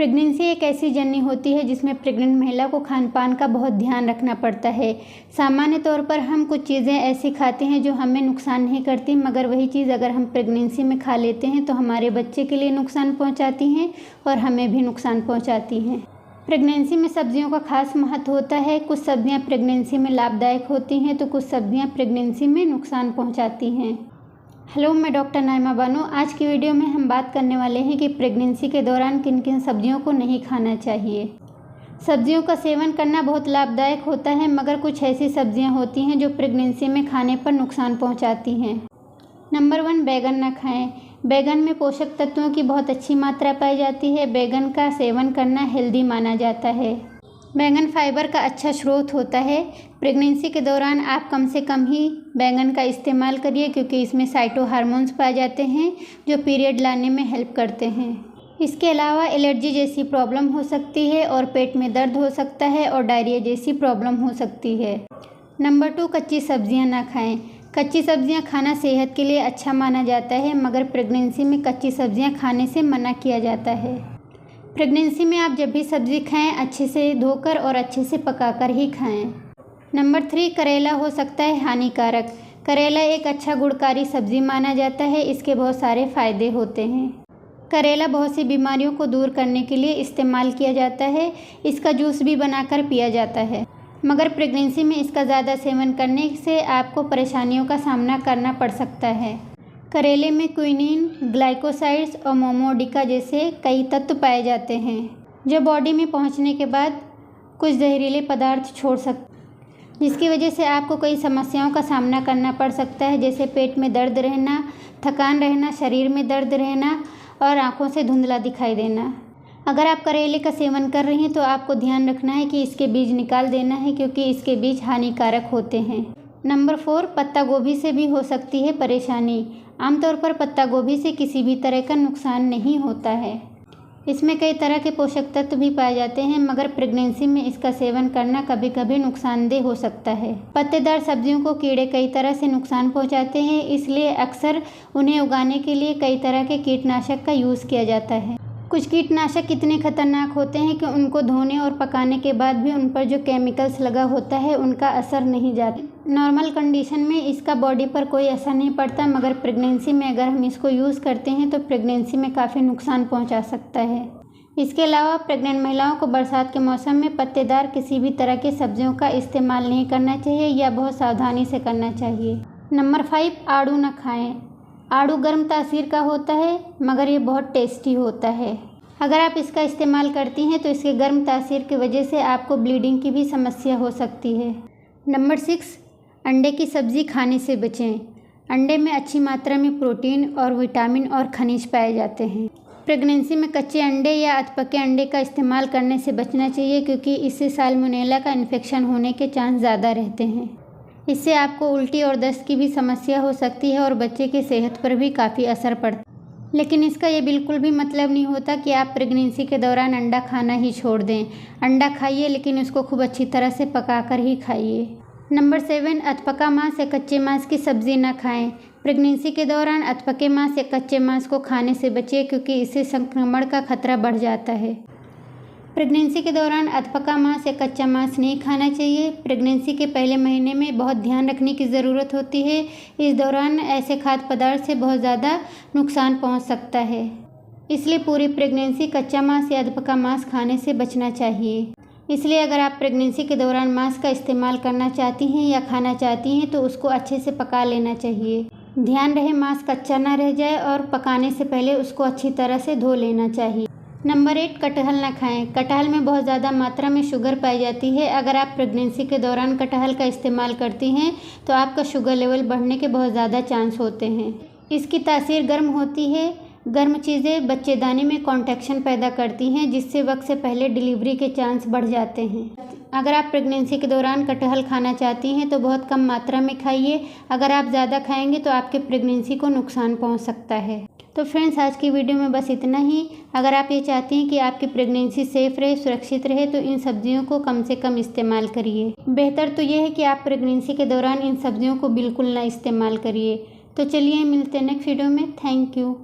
Pregnancy एक ऐसी journey होती है जिसमें प्रेग्नेंट महिला को खान पान का बहुत ध्यान रखना पड़ता है। सामान्य तौर पर हम कुछ चीज़ें ऐसी खाते हैं जो हमें नुकसान नहीं करती, मगर वही चीज़ अगर हम प्रेगनेंसी में खा लेते हैं तो हमारे बच्चे के लिए नुकसान पहुंचाती हैं और हमें भी नुकसान पहुंचाती हैं। प्रेगनेंसी में सब्जियों का खास महत्व होता है। कुछ सब्जियां प्रेगनेंसी में लाभदायक होती हैं तो कुछ सब्जियां प्रेगनेंसी में नुकसान पहुँचाती हैं। हेलो, मैं डॉक्टर नाइमा बानो। आज की वीडियो में हम बात करने वाले हैं कि प्रेगनेंसी के दौरान किन किन सब्जियों को नहीं खाना चाहिए। सब्जियों का सेवन करना बहुत लाभदायक होता है, मगर कुछ ऐसी सब्जियां होती हैं जो प्रेगनेंसी में खाने पर नुकसान पहुंचाती हैं। नंबर 1, बैगन न खाएं। बैगन में पोषक तत्वों की बहुत अच्छी मात्रा पाई जाती है। बैगन का सेवन करना हेल्दी माना जाता है। बैंगन फाइबर का अच्छा स्रोत होता है। प्रेगनेंसी के दौरान आप कम से कम ही बैंगन का इस्तेमाल करिए, क्योंकि इसमें साइटो हार्मोन्स पाए जाते हैं जो पीरियड लाने में हेल्प करते हैं। इसके अलावा एलर्जी जैसी प्रॉब्लम हो सकती है और पेट में दर्द हो सकता है और डायरिया जैसी प्रॉब्लम हो सकती है। नंबर 2, कच्ची सब्जियां ना खाएं। कच्ची सब्जियां खाना सेहत के लिए अच्छा माना जाता है, मगर प्रेगनेंसी में कच्ची सब्जियां खाने से मना किया जाता है। प्रेगनेंसी में आप जब भी सब्ज़ी खाएं, अच्छे से धोकर और अच्छे से पकाकर ही खाएं। नंबर 3, करेला हो सकता है हानिकारक। करेला एक अच्छा गुणकारी सब्ज़ी माना जाता है। इसके बहुत सारे फ़ायदे होते हैं। करेला बहुत सी बीमारियों को दूर करने के लिए इस्तेमाल किया जाता है। इसका जूस भी बनाकर पिया जाता है, मगर प्रेगनेंसी में इसका ज़्यादा सेवन करने से आपको परेशानियों का सामना करना पड़ सकता है। करेले में क्विनीन, ग्लाइकोसाइड्स और मोमोडिका जैसे कई तत्व पाए जाते हैं, जो बॉडी में पहुंचने के बाद कुछ जहरीले पदार्थ छोड़ सकते हैं, जिसकी वजह से आपको कई समस्याओं का सामना करना पड़ सकता है, जैसे पेट में दर्द रहना, थकान रहना, शरीर में दर्द रहना और आंखों से धुंधला दिखाई देना। अगर आप करेले का सेवन कर रही हैं तो आपको ध्यान रखना है कि इसके बीज निकाल देना है, क्योंकि इसके बीज हानिकारक होते हैं। नंबर 4, पत्ता गोभी से भी हो सकती है परेशानी। आमतौर पर पत्ता गोभी से किसी भी तरह का नुकसान नहीं होता है। इसमें कई तरह के पोषक तत्व भी पाए जाते हैं, मगर प्रेगनेंसी में इसका सेवन करना कभी कभी नुकसानदेह हो सकता है। पत्तेदार सब्जियों को कीड़े कई तरह से नुकसान पहुंचाते हैं, इसलिए अक्सर उन्हें उगाने के लिए कई तरह के कीटनाशक का यूज़ किया जाता है। कुछ कीटनाशक इतने खतरनाक होते हैं कि उनको धोने और पकाने के बाद भी उन पर जो केमिकल्स लगा होता है उनका असर नहीं जाता। नॉर्मल कंडीशन में इसका बॉडी पर कोई असर नहीं पड़ता, मगर प्रेगनेंसी में अगर हम इसको यूज़ करते हैं तो प्रेगनेंसी में काफ़ी नुकसान पहुंचा सकता है। इसके अलावा प्रेग्नेंट महिलाओं को बरसात के मौसम में पत्तेदार किसी भी तरह की सब्जियों का इस्तेमाल नहीं करना चाहिए या बहुत सावधानी से करना चाहिए। नंबर 5, आड़ू न खाएँ। आड़ू गर्म तासीर का होता है, मगर ये बहुत टेस्टी होता है। अगर आप इसका इस्तेमाल करती हैं तो इसके गर्म तासीर की वजह से आपको ब्लीडिंग की भी समस्या हो सकती है। नंबर 6, अंडे की सब्ज़ी खाने से बचें। अंडे में अच्छी मात्रा में प्रोटीन और विटामिन और खनिज पाए जाते हैं। प्रेगनेंसी में कच्चे अंडे या अधपके अंडे का इस्तेमाल करने से बचना चाहिए, क्योंकि इससे साल्मोनेला का इन्फेक्शन होने के चांस ज़्यादा रहते हैं। इससे आपको उल्टी और दस्त की भी समस्या हो सकती है और बच्चे की सेहत पर भी काफ़ी असर पड़ता है। लेकिन इसका ये बिल्कुल भी मतलब नहीं होता कि आप प्रेगनेंसी के दौरान अंडा खाना ही छोड़ दें। अंडा खाइए, लेकिन उसको खूब अच्छी तरह से पकाकर ही खाइए। नंबर 7, अधपका मांस या कच्चे मांस की सब्ज़ी न खाएं। प्रेगनेंसी के दौरान अधपके मांस या कच्चे मांस को खाने से बचिए, क्योंकि इससे संक्रमण का खतरा बढ़ जाता है। प्रेगनेंसी के दौरान अधपका मांस या कच्चा मांस नहीं खाना चाहिए। प्रेगनेंसी के पहले महीने में बहुत ध्यान रखने की ज़रूरत होती है। इस दौरान ऐसे खाद्य पदार्थ से बहुत ज़्यादा नुकसान पहुंच सकता है, इसलिए पूरी प्रेगनेंसी कच्चा मांस या अधपका मांस खाने से बचना चाहिए। इसलिए अगर आप प्रेगनेंसी के दौरान मांस का इस्तेमाल करना चाहती हैं या खाना चाहती हैं तो उसको अच्छे से पका लेना चाहिए। ध्यान रहे मांस कच्चा ना रह जाए और पकाने से पहले उसको अच्छी तरह से धो लेना चाहिए। नंबर 8, कटहल न खाएं। कटहल में बहुत ज़्यादा मात्रा में शुगर पाई जाती है। अगर आप प्रेगनेंसी के दौरान कटहल का इस्तेमाल करती हैं तो आपका शुगर लेवल बढ़ने के बहुत ज़्यादा चांस होते हैं। इसकी तासीर गर्म होती है। गर्म चीज़ें बच्चेदानी में कॉन्ट्रैक्शन पैदा करती हैं, जिससे वक्त से पहले डिलीवरी के चांस बढ़ जाते हैं। अगर आप प्रेगनेंसी के दौरान कटहल खाना चाहती हैं तो बहुत कम मात्रा में खाइए। अगर आप ज़्यादा खाएंगे तो आपके प्रेगनेंसी को नुकसान पहुंच सकता है। तो फ्रेंड्स, आज की वीडियो में बस इतना ही। अगर आप ये चाहती हैं कि आपकी प्रेगनेंसी सेफ रहे, सुरक्षित रहे, तो इन सब्जियों को कम से कम इस्तेमाल करिए। बेहतर तो ये है कि आप प्रेगनेंसी के दौरान इन सब्जियों को बिल्कुल ना इस्तेमाल करिए। तो चलिए मिलते हैं नेक्स्ट वीडियो में। Thank you.